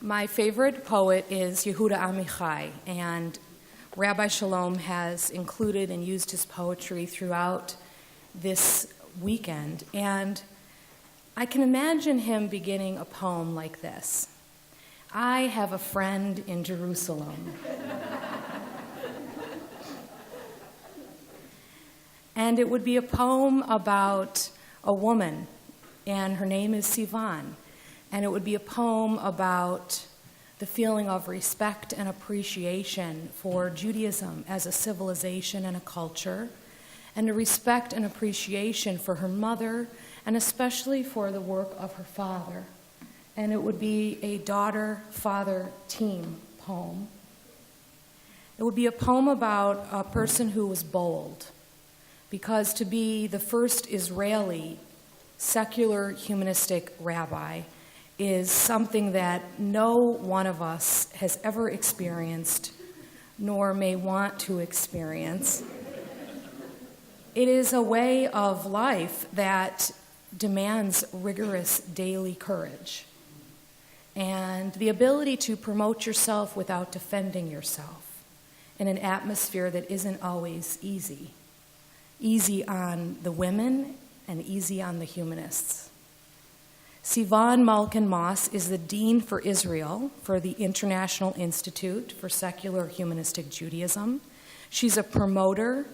My favorite poet is Yehuda Amichai, and Rabbi Shalom has included and used his poetry throughout this weekend. And I can imagine him beginning a poem like this. I have a friend in Jerusalem. And it would be a poem about a woman, and her name is Sivan. And it would be a poem about the feeling of respect and appreciation for Judaism as a civilization and a culture, and a respect and appreciation for her mother, and especially for the work of her father. And it would be a daughter-father team poem. It would be a poem about a person who was bold, because to be the first Israeli secular humanistic rabbi is something that no one of us has ever experienced, nor may want to experience. It is a way of life that demands rigorous daily courage and the ability to promote yourself without defending yourself in an atmosphere that isn't always easy. Easy on the women and easy on the humanists. Sivan Malkin Moss is the Dean for Israel for the International Institute for Secular Humanistic Judaism. She's a promoter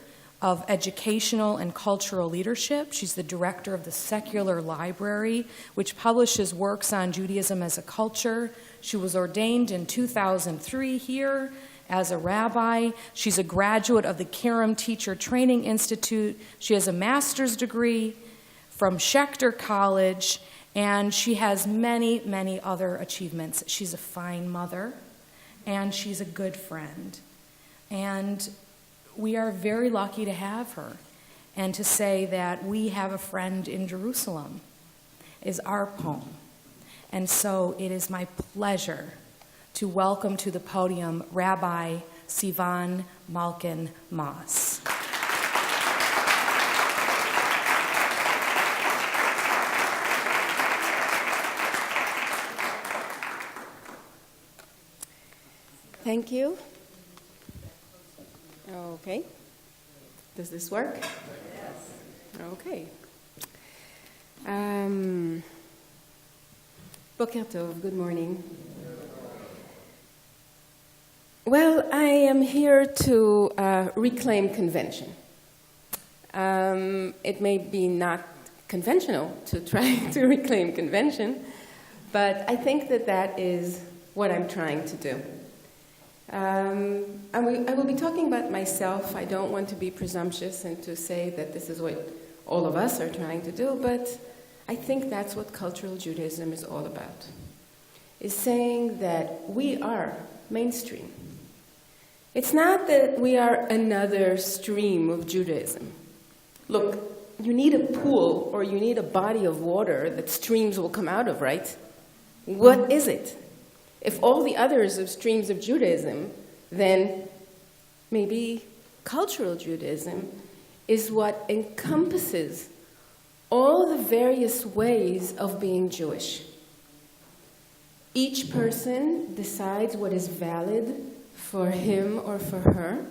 of educational and cultural leadership. She's the director of the Secular Library, which publishes works on Judaism as a culture. She was ordained in 2003 here as a rabbi. She's a graduate of the Kerem Teacher Training Institute. She has a master's degree from Schechter College, and she has many, many other achievements. She's a fine mother, and she's a good friend. And we are very lucky to have her, and to say that we have a friend in Jerusalem is our poem. And so it is my pleasure to welcome to the podium Rabbi Sivan Malkin Moss. Thank you. Okay. Does this work? Yes. Okay. Boker Tov, good morning. Well, I am here to reclaim convention. It may be not conventional to try to reclaim convention, but I think that that is what I'm trying to do. I will be talking about myself. I don't want to be presumptuous and to say that this is what all of us are trying to do, but I think that's what cultural Judaism is all about, is saying that we are mainstream. It's not that we are another stream of Judaism. Look, you need a pool or you need a body of water that streams will come out of, right? What is it? If all the others are streams of Judaism, then maybe cultural Judaism is what encompasses all the various ways of being Jewish. Each person decides what is valid for him or for her,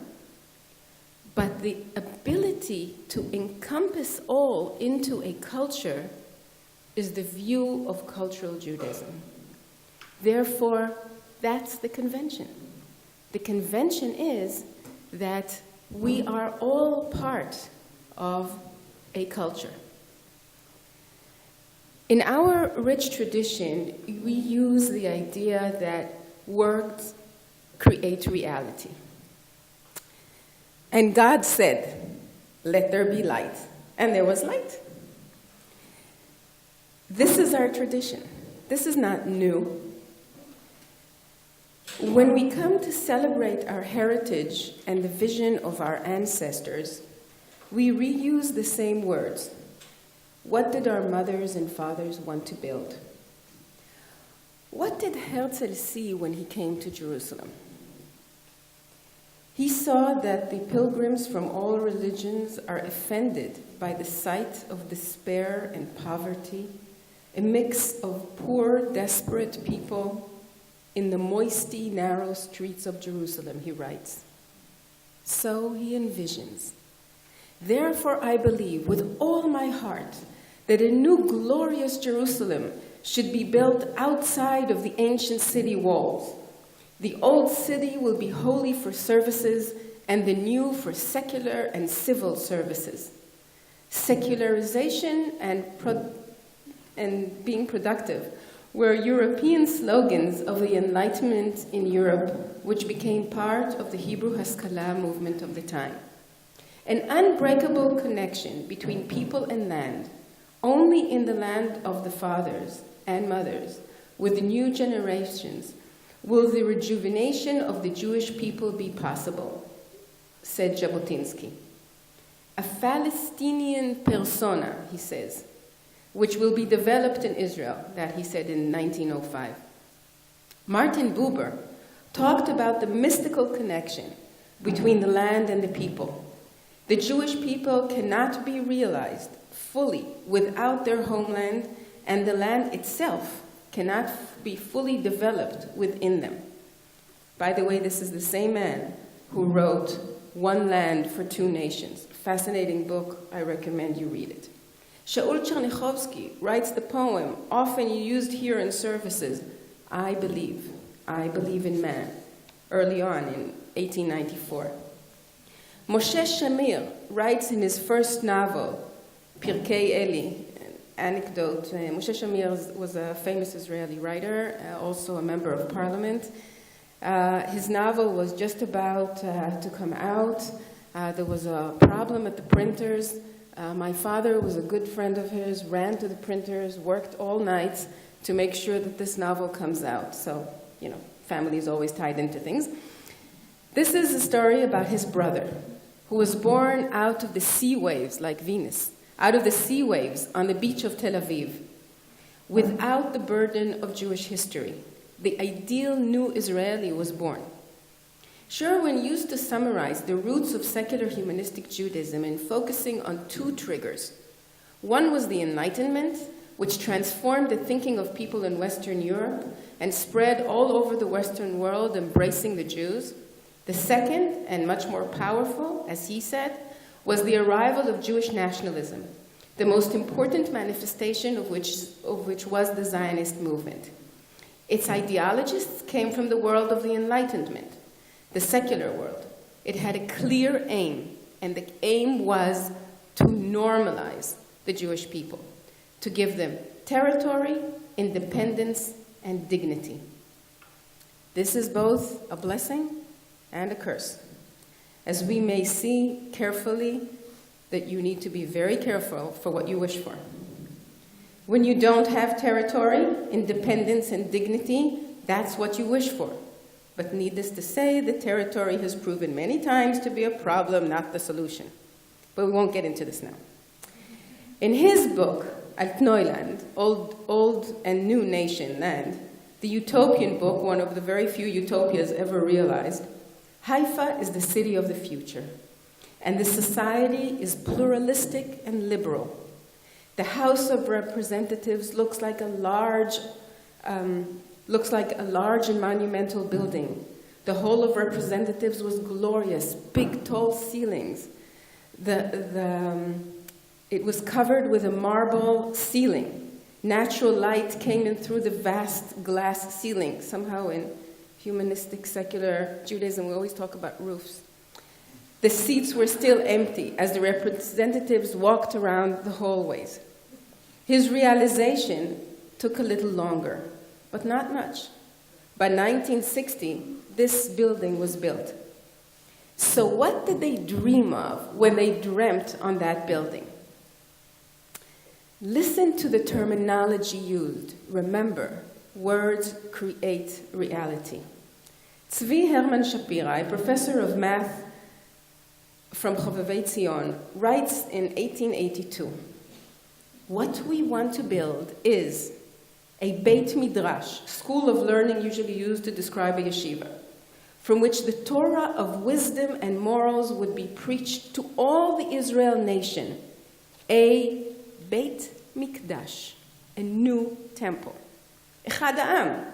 but the ability to encompass all into a culture is the view of cultural Judaism. Therefore, that's the convention. The convention is that we are all part of a culture. In our rich tradition, we use the idea that words create reality. And God said, "Let there be light," and there was light. This is our tradition. This is not new. When we come to celebrate our heritage and the vision of our ancestors, we reuse the same words. What did our mothers and fathers want to build? What did Herzl see when he came to Jerusalem? He saw that the pilgrims from all religions are offended by the sight of despair and poverty, a mix of poor, desperate people in the moisty, narrow streets of Jerusalem, he writes. So he envisions. Therefore I believe with all my heart that a new glorious Jerusalem should be built outside of the ancient city walls. The old city will be holy for services and the new for secular and civil services. Secularization and being productive were European slogans of the Enlightenment in Europe, which became part of the Hebrew Haskalah movement of the time. An unbreakable connection between people and land, only in the land of the fathers and mothers, with the new generations, will the rejuvenation of the Jewish people be possible, said Jabotinsky. A Palestinian persona, he says, which will be developed in Israel, that he said in 1905. Martin Buber talked about the mystical connection between the land and the people. The Jewish people cannot be realized fully without their homeland, and the land itself cannot be fully developed within them. By the way, this is the same man who wrote One Land for Two Nations. Fascinating book, I recommend you read it. Shaul Chernichovsky writes the poem, often used here in services, I believe in man, early on in 1894. Moshe Shamir writes in his first novel, Pirkei Eli, an anecdote. Moshe Shamir was a famous Israeli writer, also a member of parliament. His novel was just about to come out. There was a problem at the printers. My father was a good friend of his, ran to the printers, worked all night to make sure that this novel comes out. So, family is always tied into things. This is a story about his brother, who was born out of the sea waves, like Venus, out of the sea waves on the beach of Tel Aviv, without the burden of Jewish history. The ideal new Israeli was born. Sherwin used to summarize the roots of secular humanistic Judaism in focusing on two triggers. One was the Enlightenment, which transformed the thinking of people in Western Europe and spread all over the Western world, embracing the Jews. The second, and much more powerful, as he said, was the arrival of Jewish nationalism, the most important manifestation of which was the Zionist movement. Its ideologists came from the world of the Enlightenment, the secular world. It had a clear aim, and the aim was to normalize the Jewish people, to give them territory, independence, and dignity. This is both a blessing and a curse. As we may see carefully, that you need to be very careful for what you wish for. When you don't have territory, independence, and dignity, that's what you wish for. But needless to say, the territory has proven many times to be a problem, not the solution. But we won't get into this now. In his book, Alt Neuland, Old and New Nation Land, the utopian book, one of the very few utopias ever realized, Haifa is the city of the future, and the society is pluralistic and liberal. The House of Representatives looks like a large and monumental building. The Hall of Representatives was glorious, big, tall ceilings. It was covered with a marble ceiling. Natural light came in through the vast glass ceiling. Somehow in humanistic, secular Judaism, we always talk about roofs. The seats were still empty as the representatives walked around the hallways. His realization took a little longer, but not much. By 1960, this building was built. So what did they dream of when they dreamt on that building? Listen to the terminology used. Remember, words create reality. Tzvi Herman Shapira, a professor of math from Chovevei Zion, writes in 1882, what we want to build is a Beit Midrash, school of learning usually used to describe a yeshiva, from which the Torah of wisdom and morals would be preached to all the Israel nation, a Beit Mikdash, a new temple. Echad Ha'am,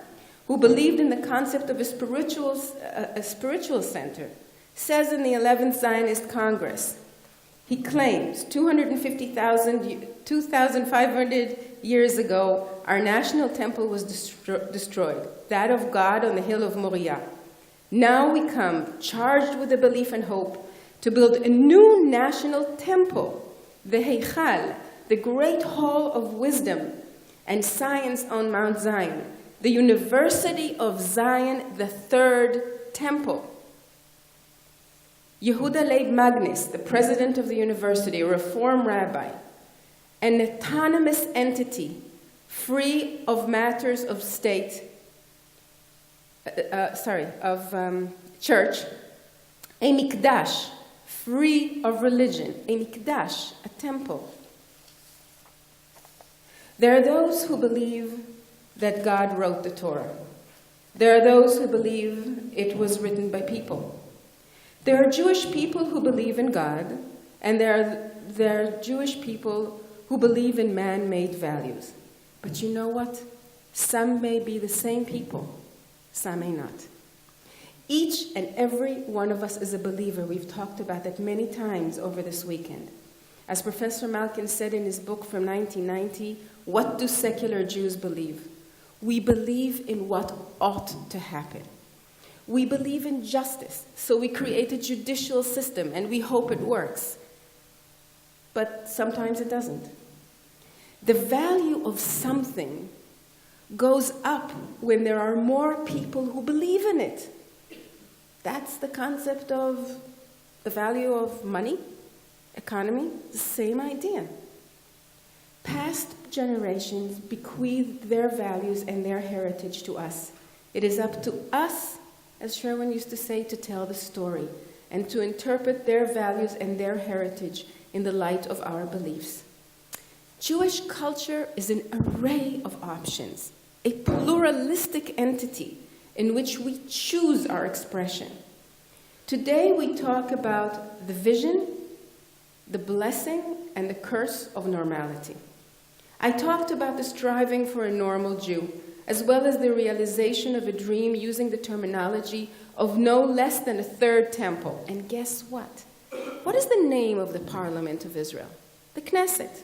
who believed in the concept of a spiritual center, says in the 11th Zionist Congress, he claims 2,500 years ago, our national temple was destroyed, that of God on the hill of Moriah. Now we come, charged with the belief and hope, to build a new national temple, the Heichal, the great hall of wisdom and science on Mount Zion, the University of Zion, the third temple. Yehuda Leib Magnus, the president of the university, a reform rabbi, an autonomous entity, free of matters of state, church, a mikdash, free of religion, a mikdash, a temple. There are those who believe that God wrote the Torah. There are those who believe it was written by people. There are Jewish people who believe in God, and there are Jewish people who believe in man-made values. But you know what? Some may be the same people, some may not. Each and every one of us is a believer. We've talked about that many times over this weekend. As Professor Malkin said in his book from 1990, "What do secular Jews believe?" We believe in what ought to happen. We believe in justice, so we create a judicial system and we hope it works. But sometimes it doesn't. The value of something goes up when there are more people who believe in it. That's the concept of the value of money, economy, the same idea. Past generations bequeathed their values and their heritage to us. It is up to us, as Sherwin used to say, to tell the story and to interpret their values and their heritage in the light of our beliefs. Jewish culture is an array of options, a pluralistic entity in which we choose our expression. Today we talk about the vision, the blessing, and the curse of normality. I talked about the striving for a normal Jew, as well as the realization of a dream using the terminology of no less than a third temple. And guess what? What is the name of the Parliament of Israel? The Knesset.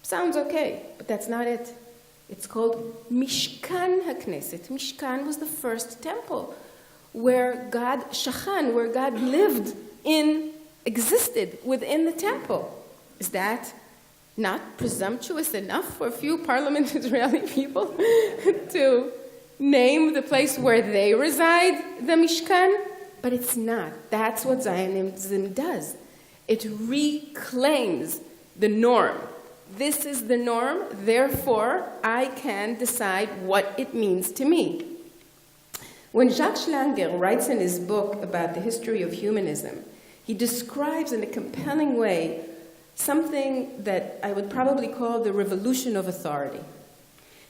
Sounds okay, but that's not it. It's called Mishkan HaKnesset. Mishkan was the first temple where God shachan, where God lived existed within the temple. Is that not presumptuous enough for a few Parliament Israeli people to name the place where they reside the Mishkan? But it's not. That's what Zionism does. It reclaims the norm. This is the norm, therefore I can decide what it means to me. When Jacques Schlanger writes in his book about the history of humanism, he describes in a compelling way something that I would probably call the revolution of authority.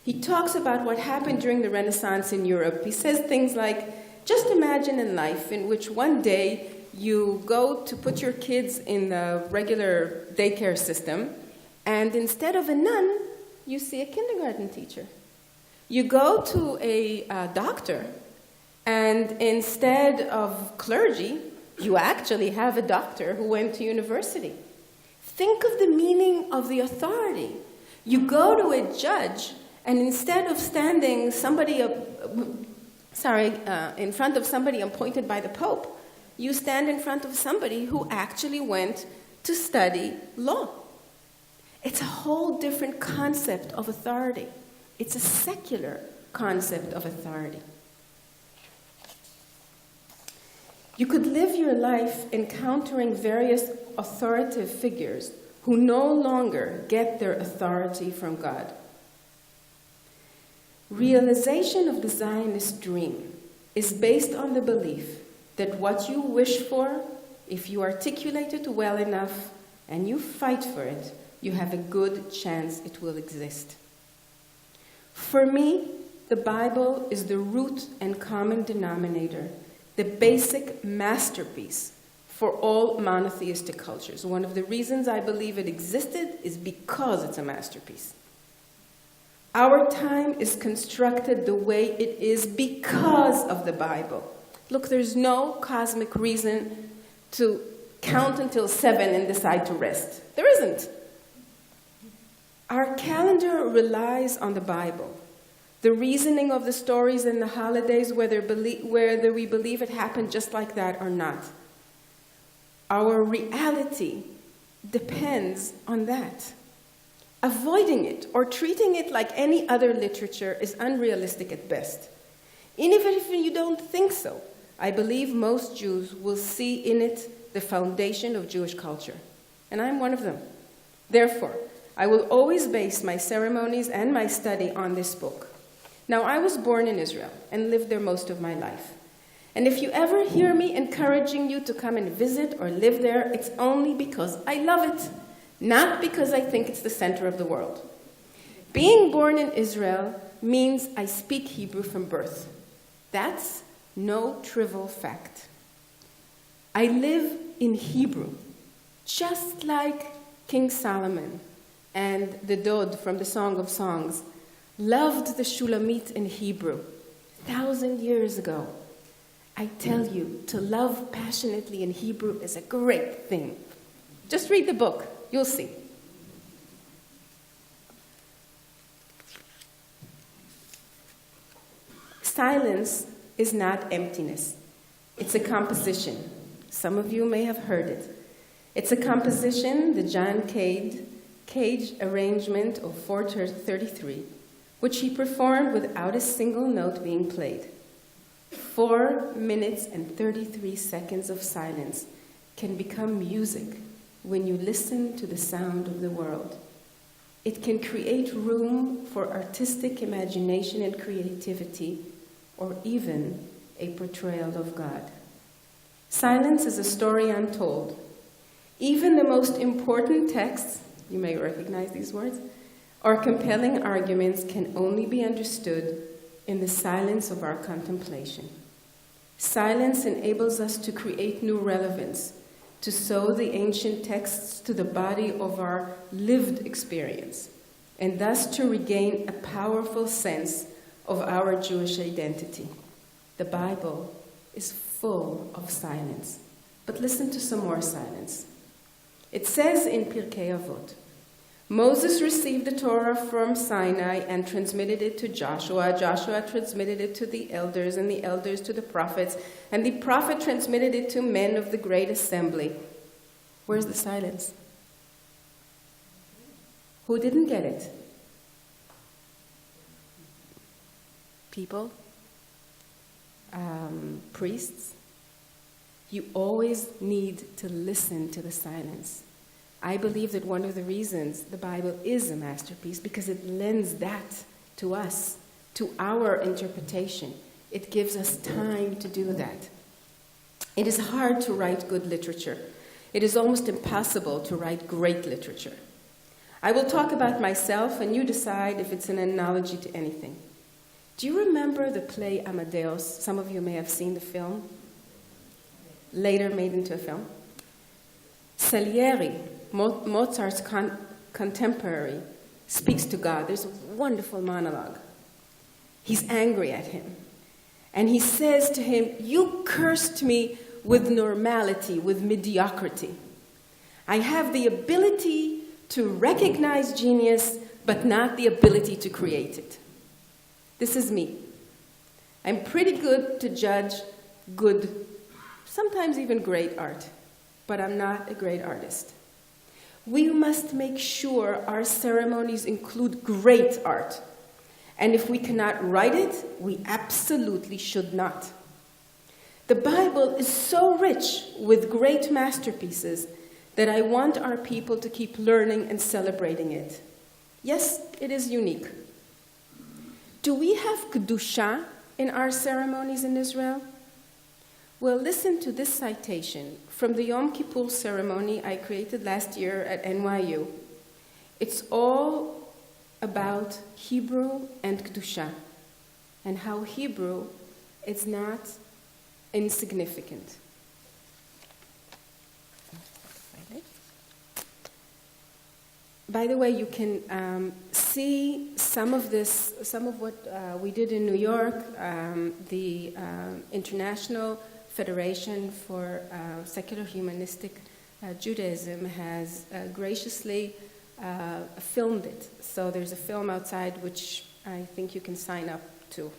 He talks about what happened during the Renaissance in Europe. He says things like, just imagine a life in which one day you go to put your kids in the regular daycare system, and instead of a nun, you see a kindergarten teacher. You go to a doctor, and instead of clergy, you actually have a doctor who went to university. Think of the meaning of the authority. You go to a judge, and instead of standing in front of somebody appointed by the Pope, you stand in front of somebody who actually went to study law. It's a whole different concept of authority. It's a secular concept of authority. You could live your life encountering various authoritative figures who no longer get their authority from God. Realization of the Zionist dream is based on the belief that what you wish for, if you articulate it well enough and you fight for it, you have a good chance it will exist. For me, the Bible is the root and common denominator, the basic masterpiece for all monotheistic cultures. One of the reasons I believe it existed is because it's a masterpiece. Our time is constructed the way it is because of the Bible. Look, there's no cosmic reason to count until 7 and decide to rest. There isn't. Our calendar relies on the Bible. The reasoning of the stories and the holidays, whether we believe it happened just like that or not. Our reality depends on that. Avoiding it or treating it like any other literature is unrealistic at best. Even if you don't think so, I believe most Jews will see in it the foundation of Jewish culture. And I'm one of them. Therefore, I will always base my ceremonies and my study on this book. Now, I was born in Israel and lived there most of my life. And if you ever hear me encouraging you to come and visit or live there, it's only because I love it. Not because I think it's the center of the world. Being born in Israel means I speak Hebrew from birth. That's no trivial fact. I live in Hebrew, just like King Solomon and the Dod from the Song of Songs loved the Shulamit in Hebrew 1,000 years ago. I tell you, to love passionately in Hebrew is a great thing. Just read the book. You'll see. Silence is not emptiness. It's a composition. Some of you may have heard it. It's a composition, the John Cage arrangement of 433, which he performed without a single note being played. 4 minutes and 33 seconds of silence can become music when you listen to the sound of the world. It can create room for artistic imagination and creativity, or even a portrayal of God. Silence is a story untold. Even the most important texts, you may recognize these words, or compelling arguments can only be understood in the silence of our contemplation. Silence enables us to create new relevance, to sew the ancient texts to the body of our lived experience, and thus to regain a powerful sense of our Jewish identity. The Bible is full of silence. But listen to some more silence. It says in Pirkei Avot, Moses received the Torah from Sinai and transmitted it to Joshua. Joshua transmitted it to the elders, and the elders to the prophets, and the prophet transmitted it to men of the great assembly. Where's the silence? Who didn't get it? People? Priests? You always need to listen to the silence. I believe that one of the reasons the Bible is a masterpiece because it lends that to us, to our interpretation. It gives us time to do that. It is hard to write good literature. It is almost impossible to write great literature. I will talk about myself, and you decide if it's an analogy to anything. Do you remember the play Amadeus? Some of you may have seen the film, later made into a film. Salieri, Mozart's contemporary, speaks to God. There's a wonderful monologue. He's angry at him. And he says to him, "You cursed me with normality, with mediocrity. I have the ability to recognize genius, but not the ability to create it. This is me. I'm pretty good to judge good, sometimes even great art, but I'm not a great artist. We must make sure our ceremonies include great art. And if we cannot write it, we absolutely should not. The Bible is so rich with great masterpieces that I want our people to keep learning and celebrating it. Yes, it is unique. Do we have Kedusha in our ceremonies in Israel? Well, listen to this citation from the Yom Kippur ceremony I created last year at NYU. It's all about Hebrew and Kedusha, and how Hebrew is not insignificant. by the way, you can see some of what we did in New York. The International Federation for Secular Humanistic Judaism has graciously filmed it. So there's a film outside which I think you can sign up to.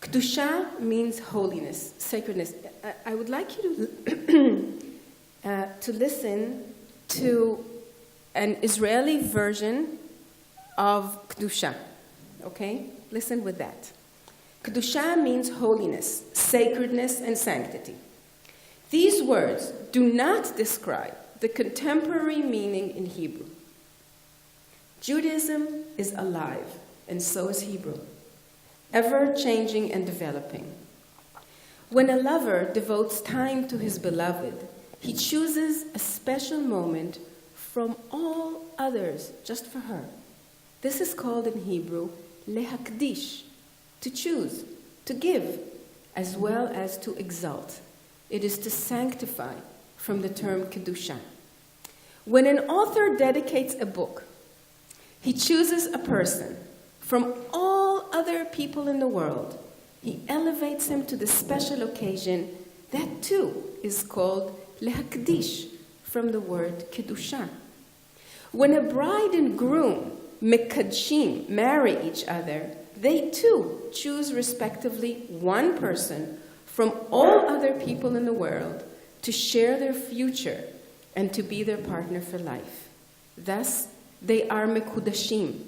Kedusha means holiness, sacredness. I would like you to listen to an Israeli version of Kedusha. Okay? Listen with that. Kedusha means holiness, sacredness, and sanctity. These words do not describe the contemporary meaning in Hebrew. Judaism is alive, and so is Hebrew, ever changing and developing. When a lover devotes time to his beloved, he chooses a special moment from all others just for her. This is called in Hebrew lehakdish, to choose, to give, as well as to exalt. It is to sanctify, from the term kedusha. When an author dedicates a book, he chooses a person from all other people in the world. He elevates him to the special occasion. That too is called lehakdish, from the word kedusha. When a bride and groom, mekadshim, marry each other, they too choose respectively one person from all other people in the world to share their future and to be their partner for life. Thus, they are mekudashim.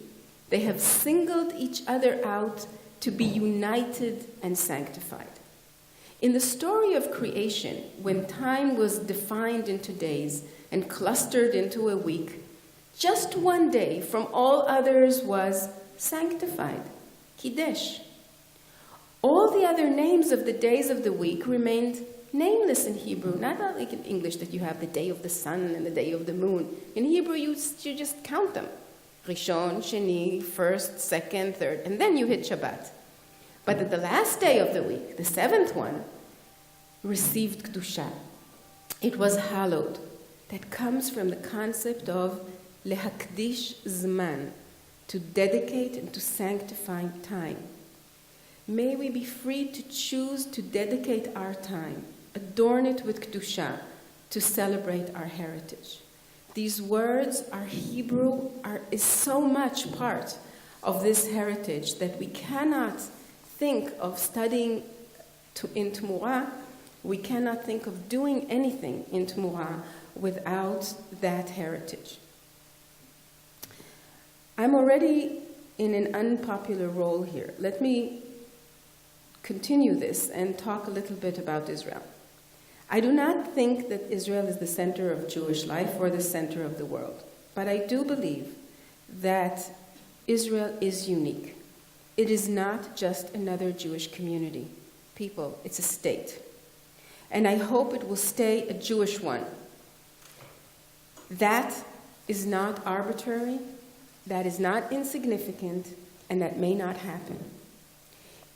They have singled each other out to be united and sanctified. In the story of creation, when time was defined into days and clustered into a week, just one day from all others was sanctified, Kiddush. All the other names of the days of the week remained nameless in Hebrew, not like in English that you have the day of the sun and the day of the moon. In Hebrew, you just count them. Rishon, Sheni, first, second, third, and then you hit Shabbat. But at the last day of the week, the seventh one, received Kedusha. It was hallowed. That comes from the concept of lehakdish zman, to dedicate and to sanctify time. May we be free to choose to dedicate our time, adorn it with Kedusha, to celebrate our heritage. These words, our Hebrew, is so much part of this heritage that we cannot think of studying in Tumurah. We cannot think of doing anything in Tumurah without that heritage. I'm already in an unpopular role here. Let me continue this and talk a little bit about Israel. I do not think that Israel is the center of Jewish life or the center of the world, but I do believe that Israel is unique. It is not just another Jewish community. People, it's a state. And I hope it will stay a Jewish one. That is not arbitrary, that is not insignificant, and that may not happen.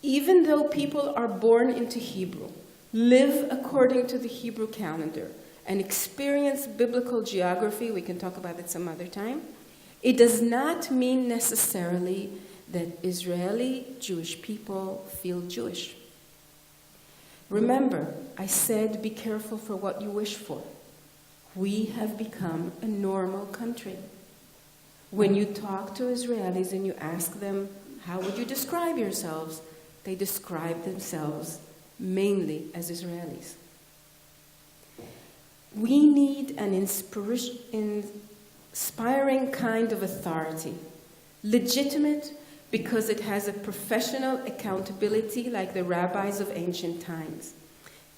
Even though people are born into Hebrew, live according to the Hebrew calendar, and experience biblical geography, we can talk about it some other time, it does not mean necessarily that Israeli Jewish people feel Jewish. Remember, I said be careful for what you wish for. We have become a normal country. When you talk to Israelis and you ask them, how would you describe yourselves? They describe themselves mainly as Israelis. We need an inspiring kind of authority, legitimate because it has a professional accountability like the rabbis of ancient times.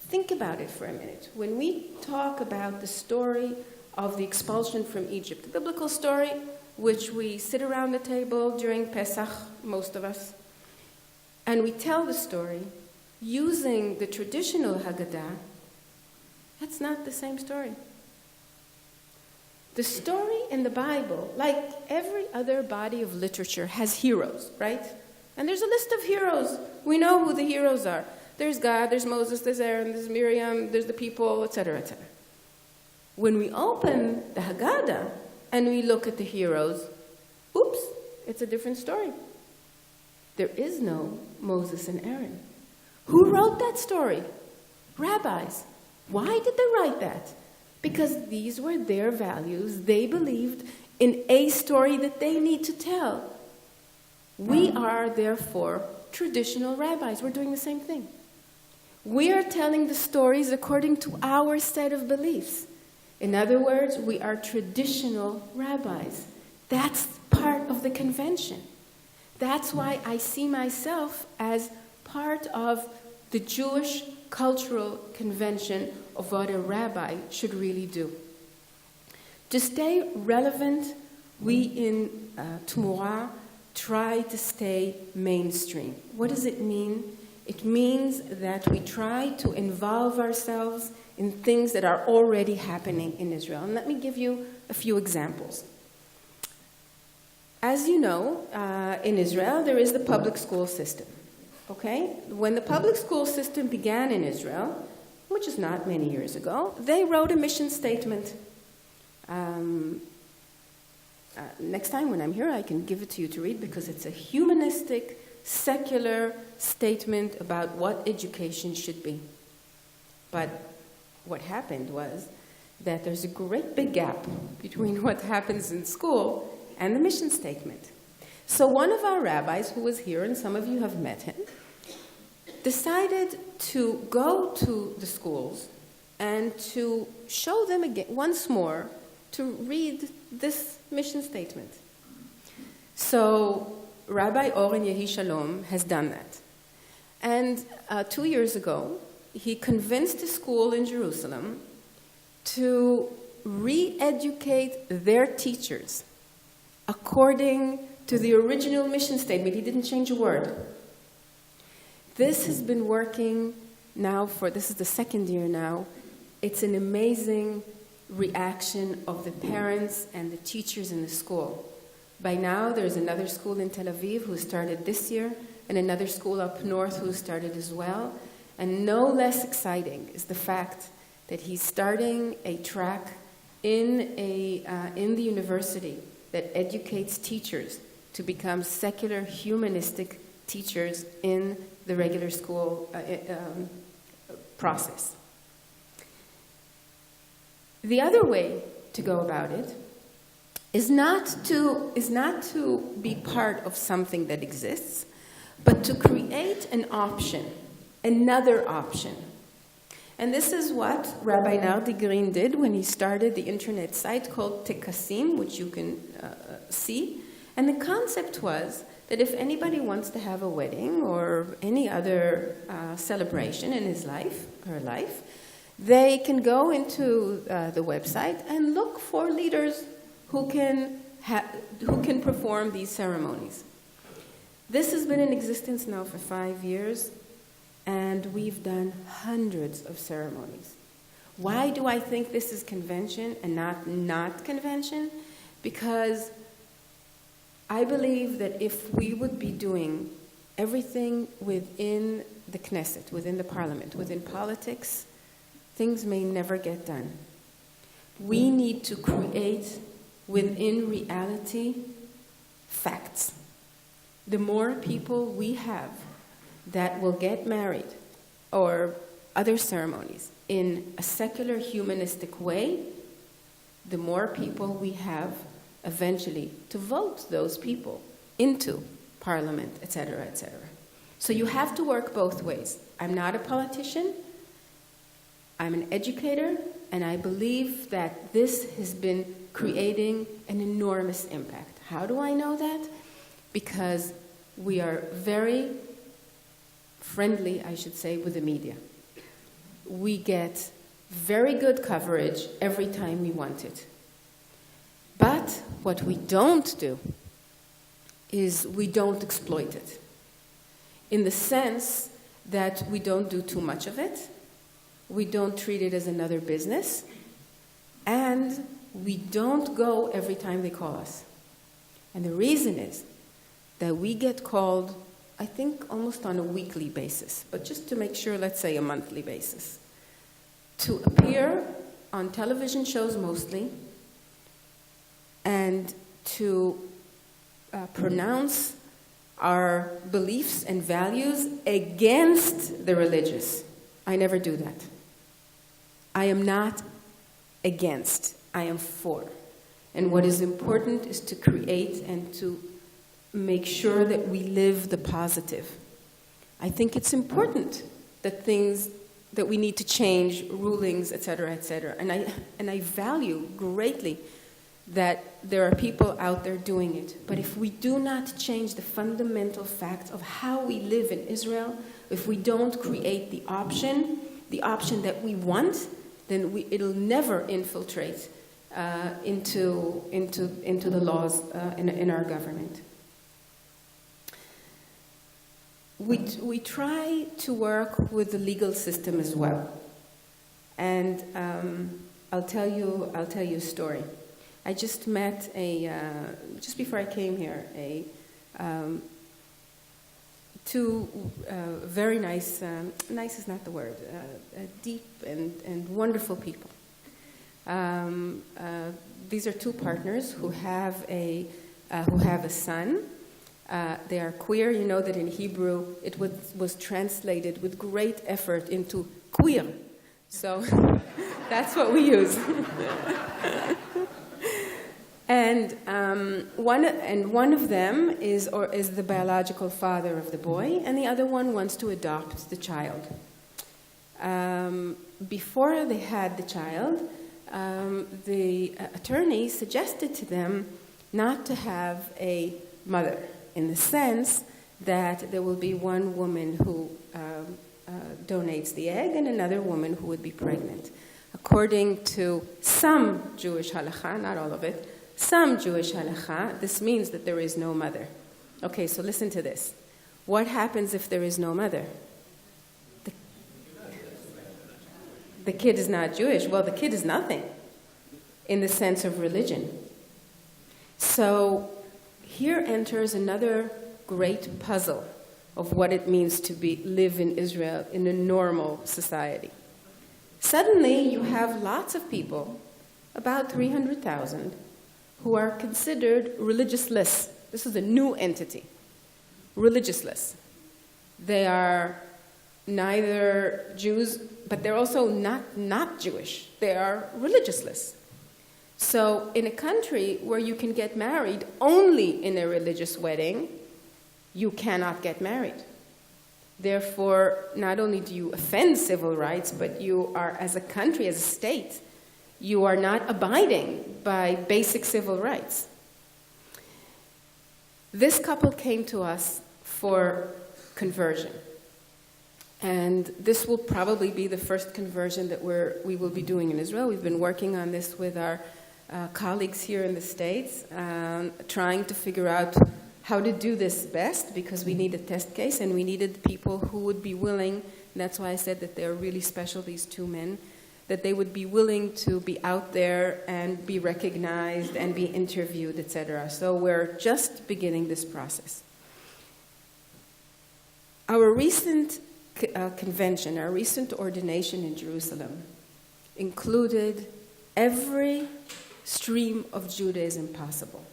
Think about it for a minute. When we talk about the story of the expulsion from Egypt, the biblical story, which we sit around the table during Pesach, most of us, and we tell the story using the traditional Haggadah, that's not the same story. The story in the Bible, like every other body of literature, has heroes, right? And there's a list of heroes. We know who the heroes are. There's God, there's Moses, there's Aaron, there's Miriam, there's the people, etc., etc. When we open the Haggadah, and we look at the heroes, oops, it's a different story. There is no Moses and Aaron. Who wrote that story? Rabbis. Why did they write that? Because these were their values. They believed in a story that they need to tell. We are, therefore, traditional rabbis. We're doing the same thing. We are telling the stories according to our set of beliefs. In other words, we are traditional rabbis. That's part of the convention. That's why I see myself as part of the Jewish cultural convention of what a rabbi should really do. To stay relevant, we in Tmura try to stay mainstream. What does it mean? It means that we try to involve ourselves in things that are already happening in Israel. And let me give you a few examples. As you know, in Israel, there is the public school system. Okay? When the public school system began in Israel, which is not many years ago, they wrote a mission statement. Next time when I'm here, I can give it to you to read because it's a humanistic, secular statement about what education should be. But what happened was that there's a great big gap between what happens in school and the mission statement. So one of our rabbis who was here, and some of you have met him, decided to go to the schools and to show them again, once more, to read this mission statement. So Rabbi Oren Yehi Shalom has done that. And 2 years ago, he convinced a school in Jerusalem to re-educate their teachers according to the original mission statement. He didn't change a word. This has been working now this is the second year now. It's an amazing reaction of the parents and the teachers in the school. By now, there's another school in Tel Aviv who started this year, and another school up north who started as well. And no less exciting is the fact that he's starting a track in the university that educates teachers to become secular, humanistic teachers in the regular school process. The other way to go about it is not to be part of something that exists, but to create an option, another option. And this is what Rabbi Nardi Green did when he started the internet site called Tekassim, which you can see. And the concept was that if anybody wants to have a wedding or any other celebration in his life, her life, they can go into the website and look for leaders who can perform these ceremonies. This has been in existence now for 5 years, and we've done hundreds of ceremonies. Why do I think this is convention and not convention? Because I believe that if we would be doing everything within the Knesset, within the parliament, within politics, things may never get done. We need to create within reality facts. The more people we have that will get married or other ceremonies in a secular, humanistic way, the more people we have eventually to vote those people into parliament, etc., etc. So you have to work both ways. I'm not a politician. I'm an educator, and I believe that this has been creating an enormous impact. How do I know that? Because we are very friendly, I should say, with the media. We get very good coverage every time we want it. But what we don't do is we don't exploit it, in the sense that we don't do too much of it, we don't treat it as another business, and we don't go every time they call us. And the reason is that we get called, I think, almost on a weekly basis, but just to make sure, let's say a monthly basis, to appear on television shows mostly, and to pronounce our beliefs and values against the religious. I never do that. I am not against, I am for. And what is important is to create and to make sure that we live the positive. I think it's important that things that we need to change, rulings, etc., etc. And I value greatly that there are people out there doing it. But if we do not change the fundamental facts of how we live in Israel, if we don't create the option that we want, then it'll never infiltrate into the laws in our government. We try to work with the legal system as well, and I'll tell you a story. I just met just before I came here, two very nice is not the word, deep and wonderful people. These are two partners who have a son. They are queer. You know that in Hebrew it was translated with great effort into queer. So that's what we use. And one of them is the biological father of the boy, and the other one wants to adopt the child. Before they had the child, the attorney suggested to them not to have a mother, in the sense that there will be one woman who donates the egg and another woman who would be pregnant. According to some Jewish halakha, not all of it, some Jewish halakha, this means that there is no mother. Okay, so listen to this. What happens if there is no mother? The kid is not Jewish. Well, the kid is nothing in the sense of religion. So here enters another great puzzle of what it means to live in Israel in a normal society. Suddenly, you have lots of people, about 300,000, who are considered religiousless. This is a new entity, religiousless. They are neither Jews, but they're also not Jewish. They are religiousless. So in a country where you can get married only in a religious wedding, you cannot get married. Therefore, not only do you offend civil rights, but you are, as a country, as a state, you are not abiding by basic civil rights. This couple came to us for conversion. And this will probably be the first conversion that we will be doing in Israel. We've been working on this with our colleagues here in the States, trying to figure out how to do this best, because we need a test case and we needed people who would be willing, and that's why I said that they're really special, these two men, that they would be willing to be out there and be recognized and be interviewed, etc. So we're just beginning this process. Our recent convention, our recent ordination in Jerusalem, included every stream of Judaism possible.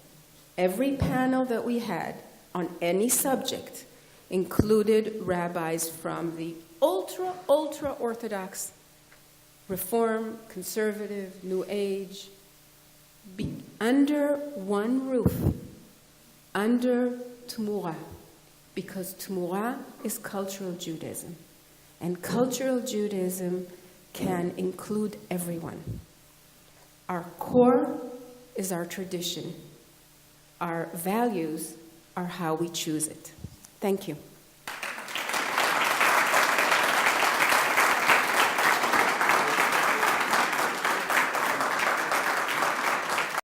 Every panel that we had on any subject included rabbis from the ultra-Orthodox, Reform, Conservative, New Age, under one roof, under Tumura, because Tumura is cultural Judaism. And cultural Judaism can include everyone. Our core is our tradition. Our values are how we choose it. Thank you.